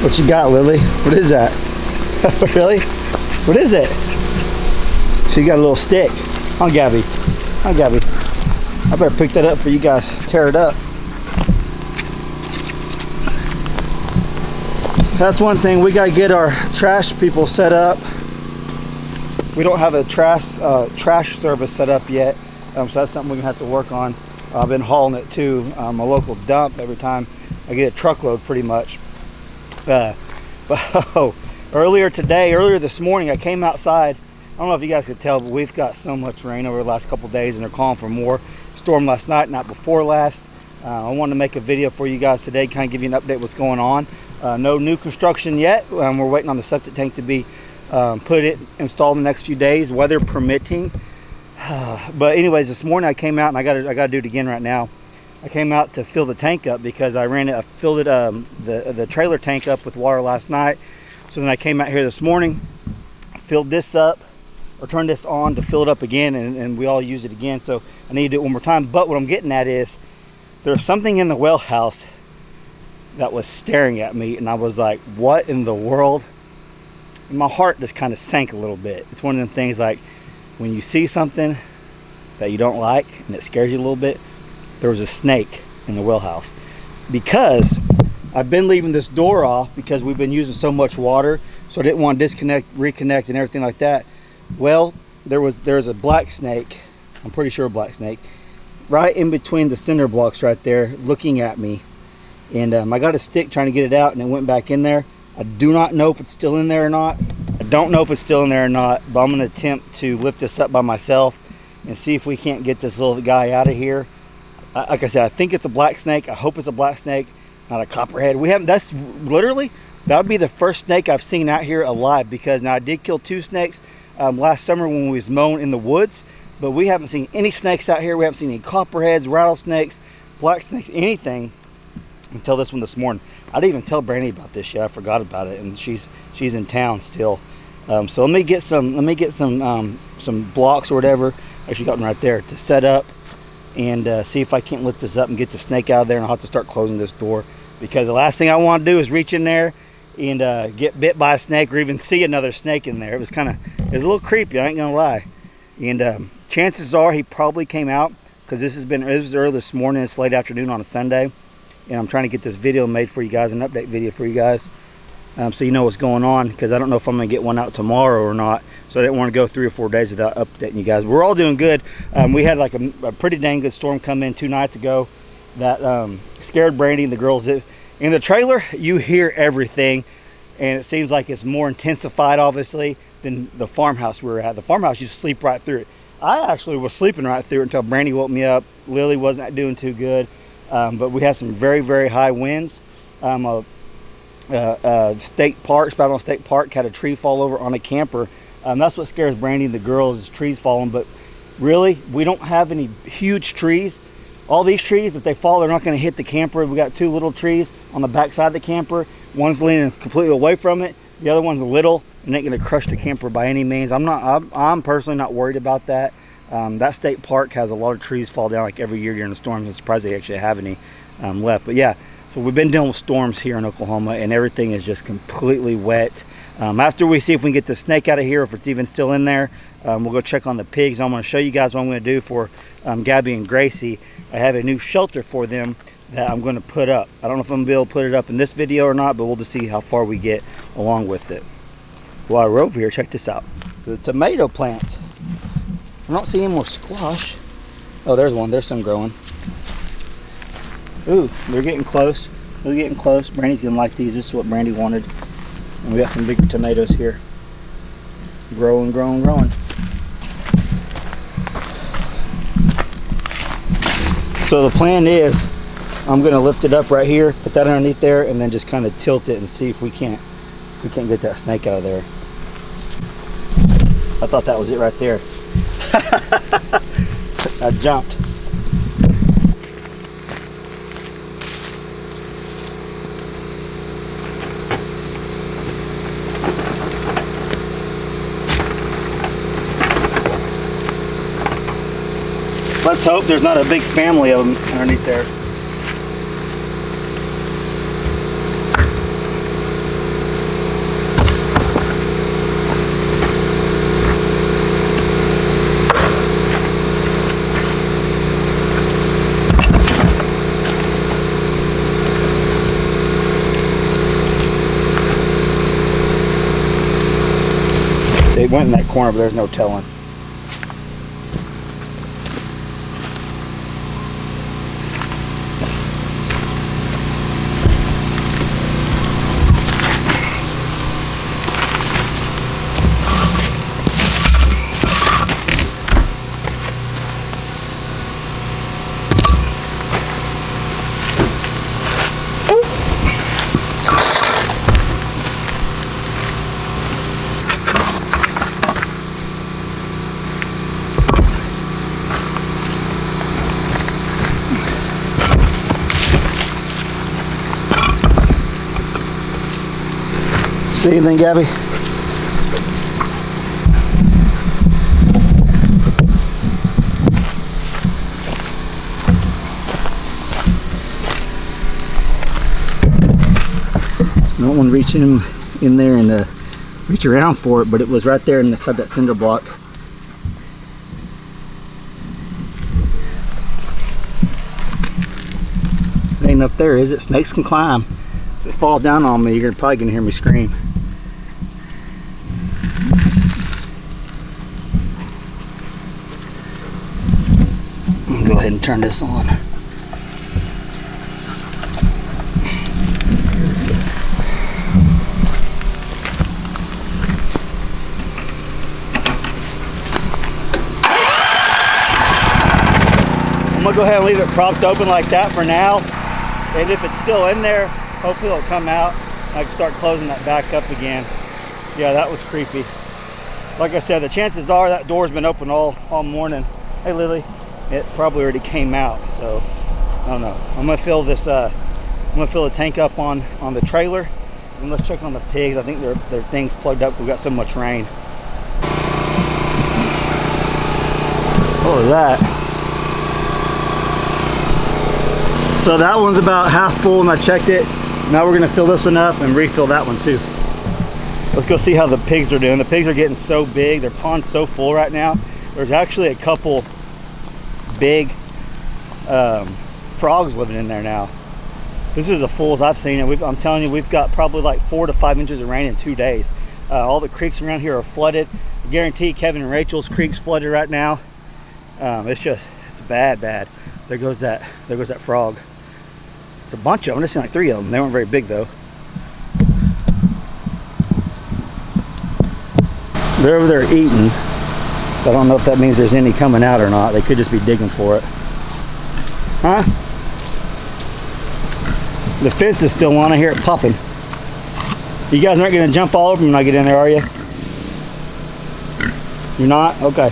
What you got, Lily? What is that? Really? What is it? She got a little stick. Huh, Gabby? Huh, Gabby? I better pick that up for you guys. Tear it up. That's one thing. We got to get our trash people set up. We don't have a trash service set up yet. So that's something we're going to have to work on. I've been hauling it to a local dump every time I get a truckload pretty much. But earlier this morning, I came outside. I don't know if you guys could tell, but we've got so much rain over the last couple of days, and they're calling for more. Storm last night, not before last. I wanted to make a video for you guys today, kind of give you an update what's going on. No new construction yet. We're waiting on the septic tank to be installed in the next few days, weather permitting. But anyways, this morning I came out, and I gotta do it again right now. I came out to fill the tank up because I filled it the trailer tank up with water last night. So then I came out here this morning, filled this up, or turned this on to fill it up again, and we all use it again. So I need to do it one more time. But what I'm getting at is there's something in the well house that was staring at me, and I was like, what in the world? And my heart just kind of sank a little bit. It's one of them things like when you see something that you don't like and it scares you a little bit. There was a snake in the well house because I've been leaving this door off because we've been using so much water, so I didn't want to disconnect, reconnect, and everything like that. Well, there's a black snake, I'm pretty sure a black snake, right in between the cinder blocks right there looking at me. And I got a stick trying to get it out, and it went back in there. I do not know if it's still in there or not. I don't know if it's still in there or not, but I'm going to attempt to lift this up by myself and see if we can't get this little guy out of here. Like I said, I think it's a black snake. I hope it's a black snake, not a copperhead. That's literally, that would be the first snake I've seen out here alive, because now I did kill 2 snakes last summer when we was mowing in the woods, but we haven't seen any snakes out here. We haven't seen any copperheads, rattlesnakes, black snakes, anything until this one this morning. I didn't even tell Brandy about this yet. I forgot about it, and she's in town still. So let me get some blocks or whatever. Actually got one right there to set up, and see if I can't lift this up and get the snake out of there, and I'll have to start closing this door, because the last thing I want to do is reach in there and get bit by a snake or even see another snake in there. It was a little creepy, I ain't gonna lie. And chances are he probably came out, because it was early this morning. It's late afternoon on a Sunday, and I'm trying to get this video made for you guys, an update video for you guys, so you know what's going on, because I don't know if I'm gonna get one out tomorrow or not. So I didn't want to go 3 or 4 days without updating you guys. We're all doing good. We had like a pretty dang good storm come in 2 nights ago that scared Brandy and the girls. In the trailer, you hear everything, and it seems like it's more intensified, obviously, than the farmhouse we were at. The farmhouse, you sleep right through it. I actually was sleeping right through it until Brandy woke me up. Lily wasn't doing too good, but we had some very, very high winds. State Park, Spouting State Park, had a tree fall over on a camper. That's what scares Brandy and the girls, is trees falling. But really, we don't have any huge trees. All these trees, if they fall, they're not going to hit the camper. We got 2 little trees on the back side of the camper. One's leaning completely away from it. The other one's little, and ain't going to crush the camper by any means. I'm personally not worried about that. That state park has a lot of trees fall down like every year during the storms. I'm surprised they actually have any left. But yeah, so we've been dealing with storms here in Oklahoma, and everything is just completely wet. After we see if we can get the snake out of here, if it's even still in there, we'll go check on the pigs. I'm going to show you guys what I'm going to do for Gabby and Gracie. I have a new shelter for them that I'm going to put up. I don't know if I'm going to be able to put it up in this video or not, but we'll just see how far we get along with it. While we're over here, check this out. The tomato plants. I'm not seeing more squash. Oh, there's one. There's some growing. Ooh, they're getting close. They're getting close. Brandy's going to like these. This is what Brandy wanted. And we got some big tomatoes here. Growing, growing, growing. So the plan is, I'm going to lift it up right here, put that underneath there, and then just kind of tilt it and see if we can't get that snake out of there. I thought that was it right there. I jumped. Let's hope there's not a big family of them underneath there. It went in that corner, but there's no telling. See anything, Gabby? I don't want to reach in there and reach around for it, but it was right there inside that cinder block. It ain't up there, is it? Snakes can climb. If it falls down on me, you're probably gonna hear me scream. I'm gonna go ahead and turn this on. I'm gonna go ahead and leave it propped open like that for now. And if it's still in there, hopefully it'll come out. I can start closing that back up again. Yeah, that was creepy. Like I said, the chances are that door's been open all morning. Hey Lily, it probably already came out. So I don't know. I'm gonna fill this. I'm gonna fill the tank up on the trailer, and let's check on the pigs. I think their things plugged up. We've got so much rain. What was that? So that one's about half full, and I checked it. Now we're gonna fill this one up and refill that one too. Let's go see how the pigs are doing. The pigs are getting so big. Their pond's so full right now. There's actually a couple big frogs living in there now. This is as full as I've seen it. I'm telling you, we've got probably like 4 to 5 inches of rain in 2 days. All the creeks around here are flooded. I guarantee Kevin and Rachel's creek's flooded right now. It's bad. There goes that frog. It's a bunch of them. I've seen like 3 of them. They weren't very big though. They're over there eating. I don't know if that means there's any coming out or not. They could just be digging for it. Huh? The fence is still on. I hear it popping. You guys aren't going to jump all over me when I get in there, are you? You're not? Okay.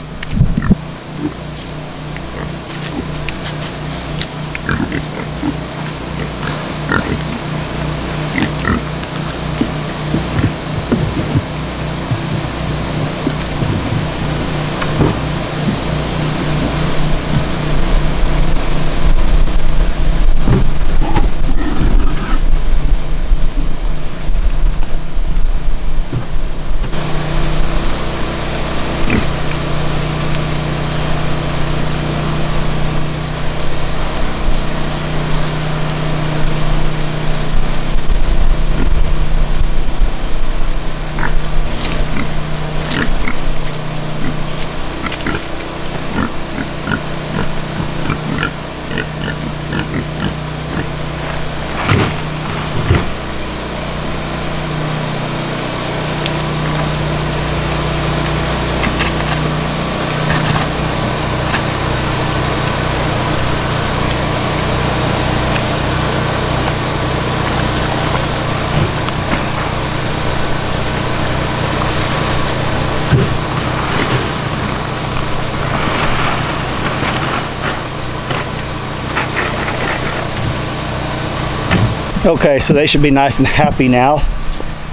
Okay, so they should be nice and happy now.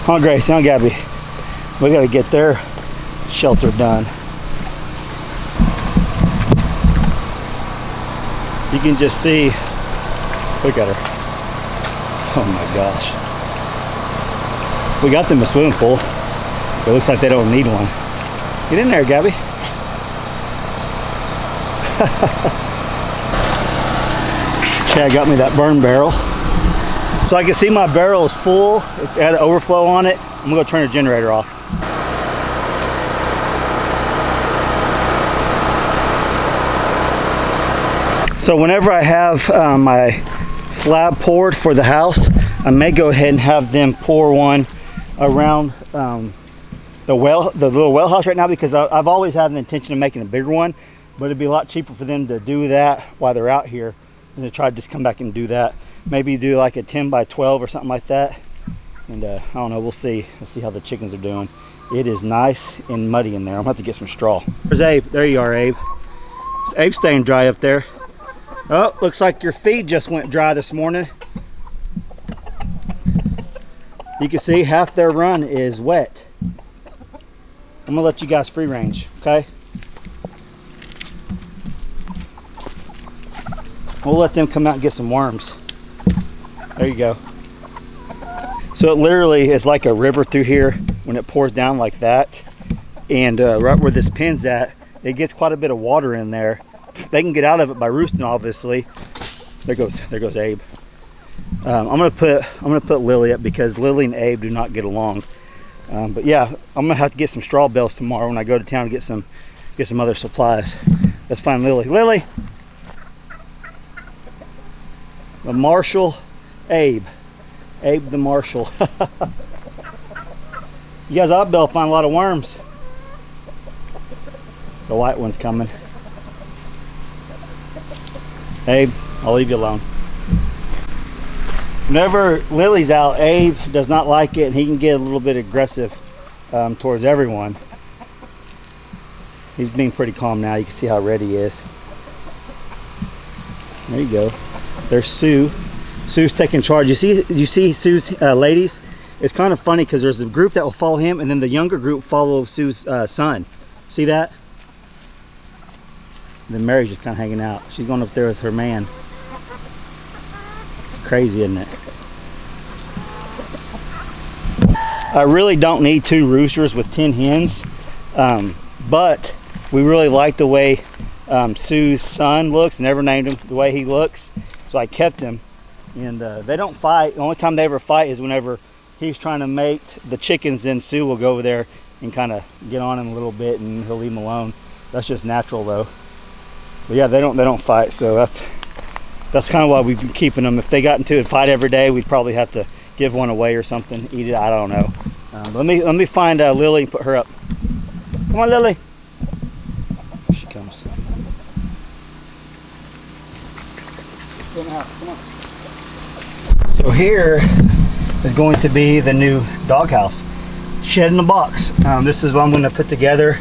Huh, Grace? Huh, Gabby? We gotta get their shelter done. You can just see, look at her. Oh my gosh. We got them a swimming pool. It looks like they don't need one. Get in there, Gabby. Chad got me that burn barrel. So I can see my barrel is full. It's had an overflow on it. I'm gonna turn the generator off. So whenever I have my slab poured for the house, I may go ahead and have them pour one around the little well house right now, because I've always had an intention of making a bigger one, but it'd be a lot cheaper for them to do that while they're out here than to try to just come back and do that. Maybe do like a 10 by 12 or something like that. And I don't know, we'll see. Let's see how the chickens are doing. It is nice and muddy in there. I'm gonna have to get some straw. There's Abe. There you are, Abe. Abe's staying dry up there. Oh, looks like your feed just went dry this morning. You can see half their run is wet. I'm gonna let you guys free range, okay? We'll let them come out and get some worms. There you go. So it literally is like a river through here when it pours down like that. And right where this pin's at, it gets quite a bit of water in there. They can get out of it by roosting, obviously. There goes Abe. I'm gonna put Lily up because Lily and Abe do not get along. But yeah, I'm gonna have to get some straw bales tomorrow when I go to town to get some other supplies. Let's find Lily. Lily. The Marshall, Abe the Marshall. You guys ought to be able to find a lot of worms. The white one's coming. Abe, I'll leave you alone. Whenever Lily's out, Abe does not like it, and he can get a little bit aggressive towards everyone. He's being pretty calm now. You can see how ready he is. There you go. There's Sue. Sue's taking charge. You see Sue's ladies? It's kind of funny because there's a group that will follow him, and then the younger group follow Sue's son. See that? Then Mary's just kind of hanging out. She's going up there with her man. Crazy, isn't it? I really don't need 2 roosters with 10 hens, but we really like the way Sue's son looks. Never named him the way he looks, so I kept him. And they don't fight. The only time they ever fight is whenever he's trying to mate the chickens, then Sue will go over there and kind of get on him a little bit, and he'll leave him alone. That's just natural though. But yeah, they don't fight, so that's kind of why we've been keeping them. If they got into a fight every day, we'd probably have to give one away or something, eat it. I don't know. Let me find Lily and put her up. Come on, Lily. Here she comes. Go in the house. Come on. So here is going to be the new doghouse. Shed in a box. This is what I'm going to put together,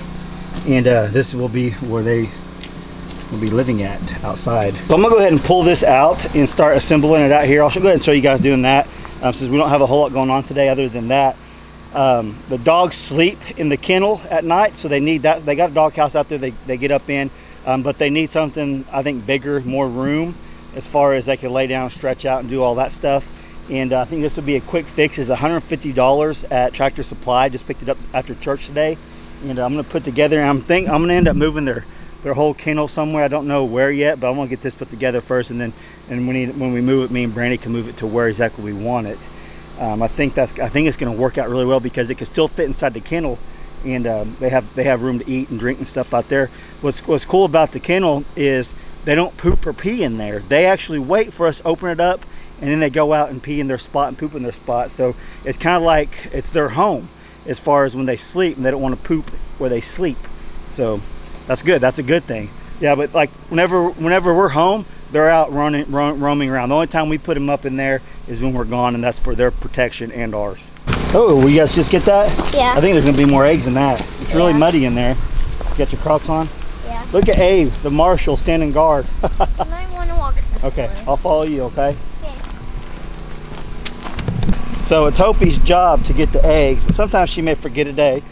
and this will be where they will be living at outside. So I'm gonna go ahead and pull this out and start assembling it out here. I'll go ahead and show you guys doing that, since we don't have a whole lot going on today other than that. The dogs sleep in the kennel at night, so they need that. They got a doghouse out there they get up in, but they need something, I think, bigger, more room, as far as they can lay down, stretch out, and do all that stuff. And I think this would be a quick fix. It's $150 at Tractor Supply. Just picked it up after church today, and I'm gonna put together. And I'm gonna end up moving their whole kennel somewhere. I don't know where yet, but I want to get this put together first, and then when we move it, me and Brandy can move it to where exactly we want it. I think it's going to work out really well because it can still fit inside the kennel, and they have room to eat and drink and stuff out there. What's cool about the kennel is they don't poop or pee in there. They actually wait for us to open it up, and then they go out and pee in their spot and poop in their spot. So it's kind of like it's their home as far as when they sleep, and they don't want to poop where they sleep. So that's good. That's a good thing. Yeah, but like whenever we're home, they're out roaming around. The only time we put them up in there is when we're gone, and that's for their protection and ours. Oh, will you guys just get that? Yeah. I think there's gonna be more eggs than that. It's really muddy in there. You got your Crocs on? Yeah. Look at Abe, the Marshall, standing guard. I might want to walk this Okay, way. I'll follow you, okay? Okay. So it's Hopi's job to get the eggs, but sometimes she may forget a day,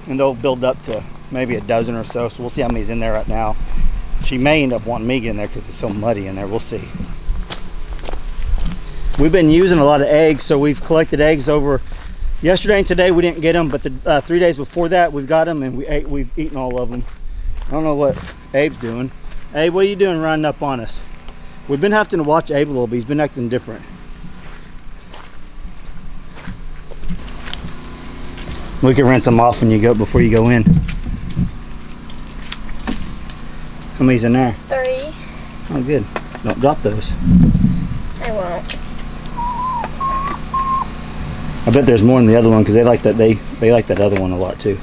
and they'll build up to maybe a dozen or so. So we'll see how many's in there right now. She may end up wanting me to get in there because it's so muddy in there. We'll see. We've been using a lot of eggs, so we've collected eggs over yesterday and today. We didn't get them, but the 3 days before that we've got them, and we've eaten all of them. I don't know what Abe's doing. Abe, what are you doing running up on us? We've been having to watch Abe a little bit. He's been acting different. We can rinse them off before you go in. How many's in there? 3. Oh, good. Don't drop those. I won't. I bet there's more in the other one because they like that. They like that other one a lot too.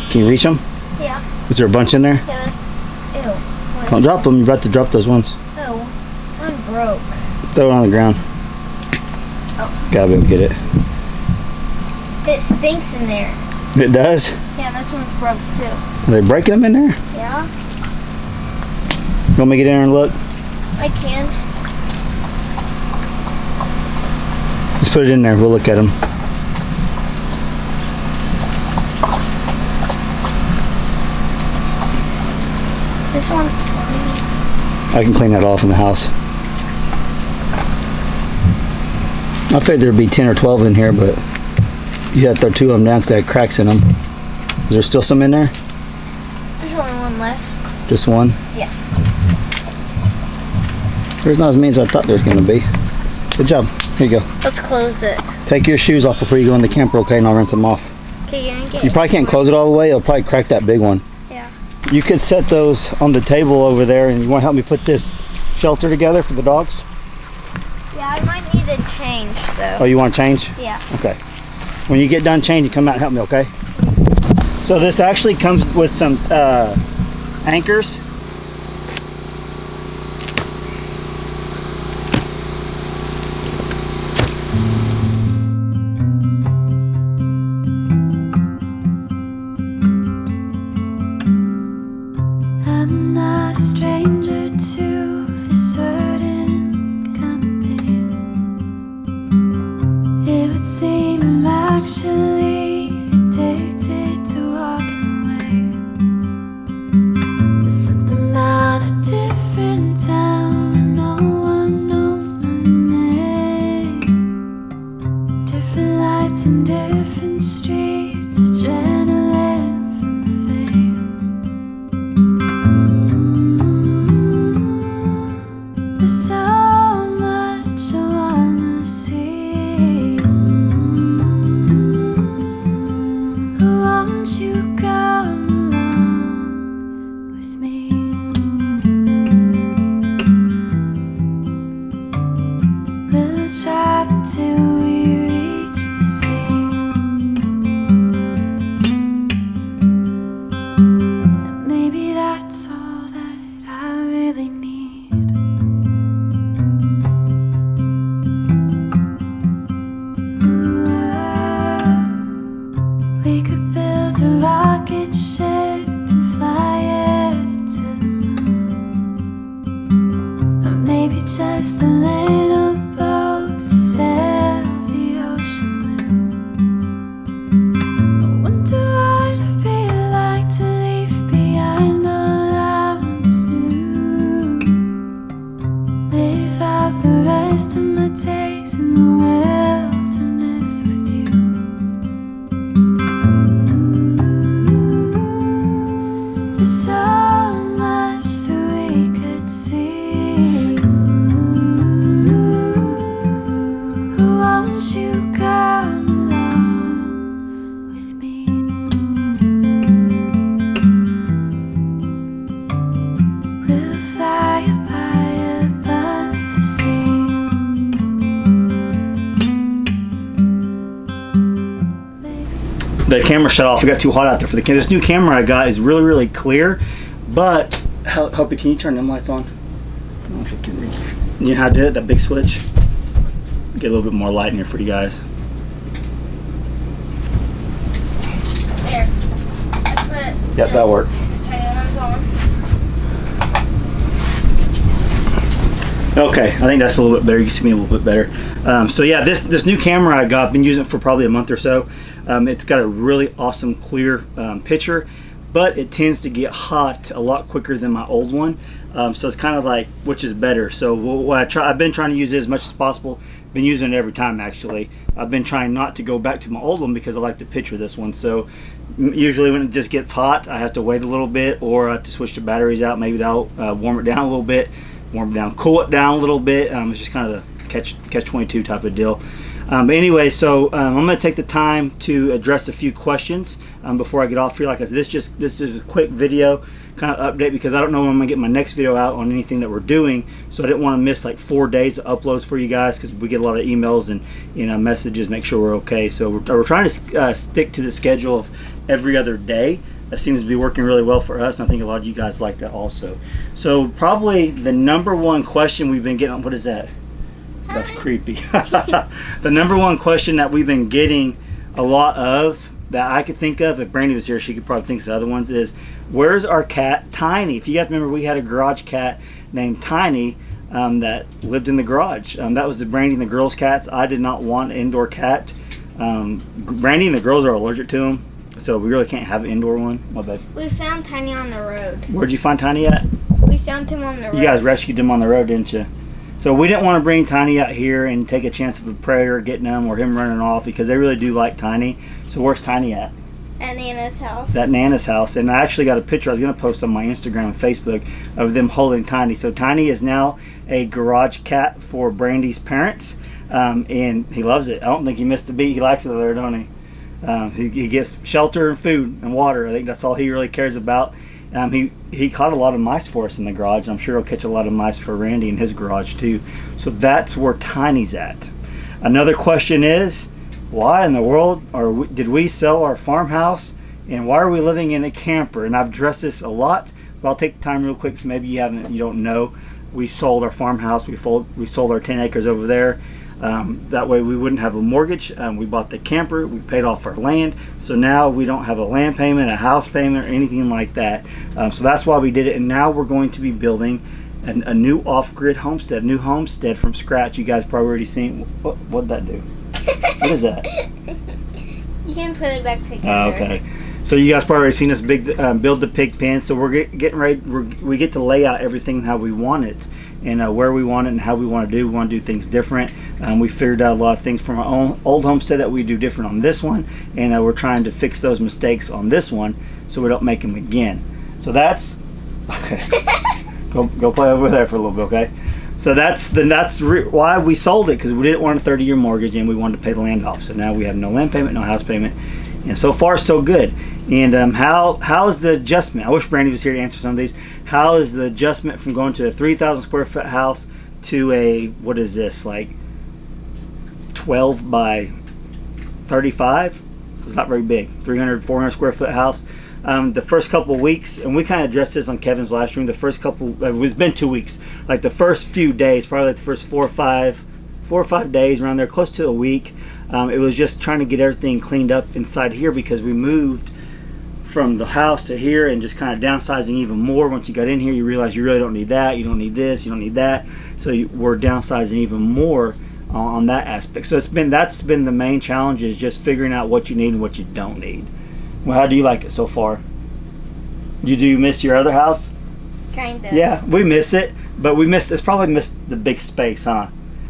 Can you reach them? Yeah. Is there a bunch in there? Yeah, there's. Ew. One. Don't drop them. You're about to drop those ones. Oh, one broke. Throw it on the ground. Oh. Gotta be able to get it. It stinks in there. It does? Yeah, this one's broke too. Are they breaking them in there? Yeah, You want me to get in there and look? I can. Just put it in there. We'll look at them. This one's. I can clean that off in the house. I figured there'd be 10 or 12 in here, but you had to throw 2 of them down because they had cracks in them. Is there still some in there? There's only one left. Just one? Yeah. There's not as many as I thought there was going to be. Good job. Here you go. Let's close it. Take your shoes off before you go in the camper, okay? And I'll rinse them off. Okay, you're gonna get You probably can't close it all the way. It'll probably crack that big one. Yeah. You could set those on the table over there, and you want to help me put this shelter together for the dogs? Yeah, I might need to change though. Oh, you want to change? Yeah. Okay. When you get done changing, come out and help me, okay? So this actually comes with some anchors. I'm not a stranger to this certain kind of pain. It would seem I'm actually addicted to walking away. There's something about a different town and no one knows my name. Different lights and different streets, adrenaline from my veins. There's so much I wanna see. Won't you come along with me? We'll drive until we reach the sea. And maybe that's all that I really need. We could build a rocket ship and fly it to the moon. Or maybe just a little boat to sail the ocean blue. I wonder what it'd be like to leave behind all ours new. Live out the rest of my days in the wilderness with you. There's so much that we could see. Won't you come along with me? We'll fly up high above the sea. The camera shut off. It got too hot out there for the camera. This new camera I got is really, really clear, but Hope, can you turn them lights on? I don't know if it can reach. You know how to do it? That big switch. Get a little bit more light in here for you guys. There. I put. Yep, that'll work. Tiny ones on. Okay, I think that's a little bit better. You can see me a little bit better. So yeah, this new camera I got, been using it for probably a month or so. It's got a really awesome clear picture, but it tends to get hot a lot quicker than my old one. So it's kind of like, which is better? So what I've been trying to use it as much as possible. Been using it every time actually. I've been trying not to go back to my old one because I like the picture of this one. So usually when it just gets hot, I have to wait a little bit, or I have to switch the batteries out. Maybe that'll warm it down a little bit, cool it down a little bit. It's just kind of a catch 22 type of deal. But anyway, so I'm going to take the time to address a few questions before I get off here. Like I said, this is a quick video kind of update because I don't know when I'm going to get my next video out on anything that we're doing. So I didn't want to miss like 4 days of uploads for you guys because we get a lot of emails and messages, make sure we're okay. So we're trying to stick to the schedule of every other day. That seems to be working really well for us, and I think a lot of you guys like that also. So probably the number one question we've been getting, what is that? That's creepy. The number one question that we've been getting a lot of that I could think of, if Brandy was here, she could probably think of other ones, is where's our cat Tiny? If you guys remember, we had a garage cat named Tiny that lived in the garage. That was the Brandy and the girls' cats. I did not want an indoor cat. Brandy and the girls are allergic to them, so we really can't have an indoor one. My bad. We found Tiny on the road. Where'd you find Tiny at? We found him on the road. You guys rescued him on the road, didn't you? So we didn't want to bring Tiny out here and take a chance of a predator getting him or him running off because they really do like Tiny. So where's Tiny at? At Nana's house. At Nana's house. And I actually got a picture I was going to post on my Instagram and Facebook of them holding Tiny. So Tiny is now a garage cat for Brandy's parents. And he loves it. I don't think he missed a beat. He likes it there, don't he? He gets shelter and food and water. I think that's all he really cares about. He caught a lot of mice for us in the garage. I'm sure he'll catch a lot of mice for Randy in his garage too. So that's where Tiny's at. Another question is, why in the world did we sell our farmhouse, and why are we living in a camper? And I've addressed this a lot, but I'll take the time real quick so maybe you don't know. We sold our farmhouse. We sold our 10 acres over there. That way we wouldn't have a mortgage. We bought the camper, we paid off our land, so now we don't have a land payment, a house payment, or anything like that. So that's why we did it, and now we're going to be building a new off-grid homestead, new homestead from scratch. You guys probably already seen. What'd that do? What is that? You can put it back together. Oh, okay. So you guys probably already seen us build the pig pen. So we're getting ready. We get to lay out everything how we want it, and where we want it, and how we want to do. We want to do things different. We figured out a lot of things from our own old homestead that we do different on this one, and we're trying to fix those mistakes on this one so we don't make them again. So that's go play over there for a little bit, okay? So that's why we sold it, because we didn't want a 30-year mortgage and we wanted to pay the land off. So now we have no land payment, no house payment, and so far so good. And how is the adjustment? I wish Brandy was here to answer some of these. How is the adjustment from going to a 3,000 square foot house to a, what is this, like 12 by 35? It's not very big. 300, 400 square foot house. The first couple of weeks, and we kind of addressed this on Kevin's live stream, the first couple, it's been 2 weeks, like the first few days, probably like the first 4 or 5 days, around there, close to a week. It was just trying to get everything cleaned up inside here because we moved from the house to here and just kind of downsizing even more. Once you got in here, you realize you really don't need that, you don't need this, you don't need that. So we're downsizing even more on that aspect. So that's been the main challenge, is just figuring out what you need and what you don't need. Well, how do you like it so far? Do you miss your other house? Kind of. Yeah, we miss it, but it's probably missed the big space, huh?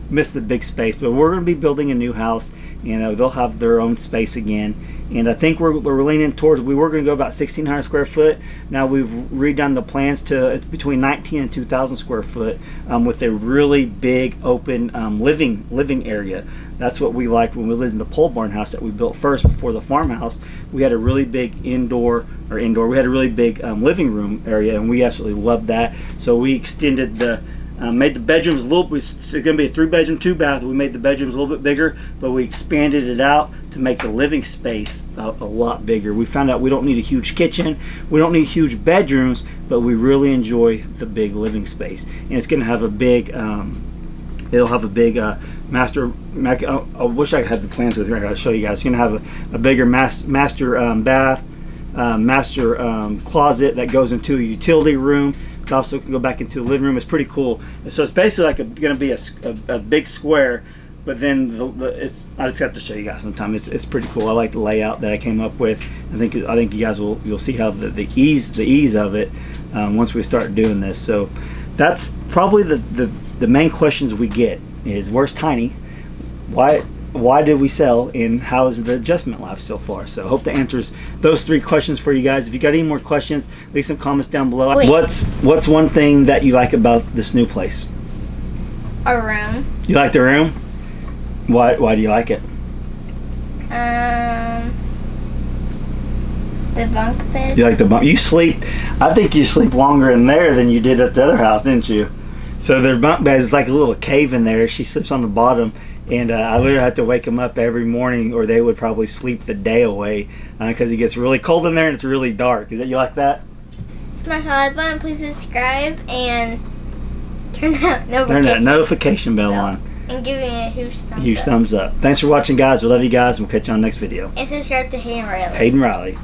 Missed the big space, but we're going to be building a new house. They'll have their own space again, and I think we're leaning towards, we were going to go about 1,600 square foot. Now we've redone the plans to between 19 and 2,000 square foot, with a really big open living area. That's what we liked when we lived in the pole barn house that we built first before the farmhouse. We had a really big we had a really big living room area, and we absolutely loved that. So we extended made the bedrooms it's going to be a 3-bedroom, 2-bath. We made the bedrooms a little bit bigger, but we expanded it out to make the living space a lot bigger. We found out we don't need a huge kitchen, we don't need huge bedrooms, but we really enjoy the big living space. And it's going to have a big, it'll have a big master. I wish I had the plans with me. I'll show you guys. It's going to have a bigger master bath, master closet that goes into a utility room. It also can go back into the living room. It's pretty cool. So it's basically like going to be a big square, but then I just have to show you guys sometime. It's pretty cool. I like the layout that I came up with. I think you guys you'll see how the ease of it once we start doing this. So that's probably the main questions we get is, where's Tiny? Why did we sell, and how is the adjustment life so far? So I hope that answers those 3 questions for you guys. If you got any more questions, leave some comments down below. Wait. What's one thing that you like about this new place? Our room. You like the room? Why do you like it? The bunk bed. You like the bunk? You sleep. I think you sleep longer in there than you did at the other house, didn't you? So their bunk bed is like a little cave in there. She sleeps on the bottom, and I literally have to wake them up every morning, or they would probably sleep the day away because it gets really cold in there and it's really dark. Is that you like that? Smash the like button, please subscribe, and turn that Notification bell on. And give me a huge Thumbs up. Thanks for watching, guys. We love you guys. We'll catch you on the next video. And subscribe to Hayden Riley. Hayden Riley.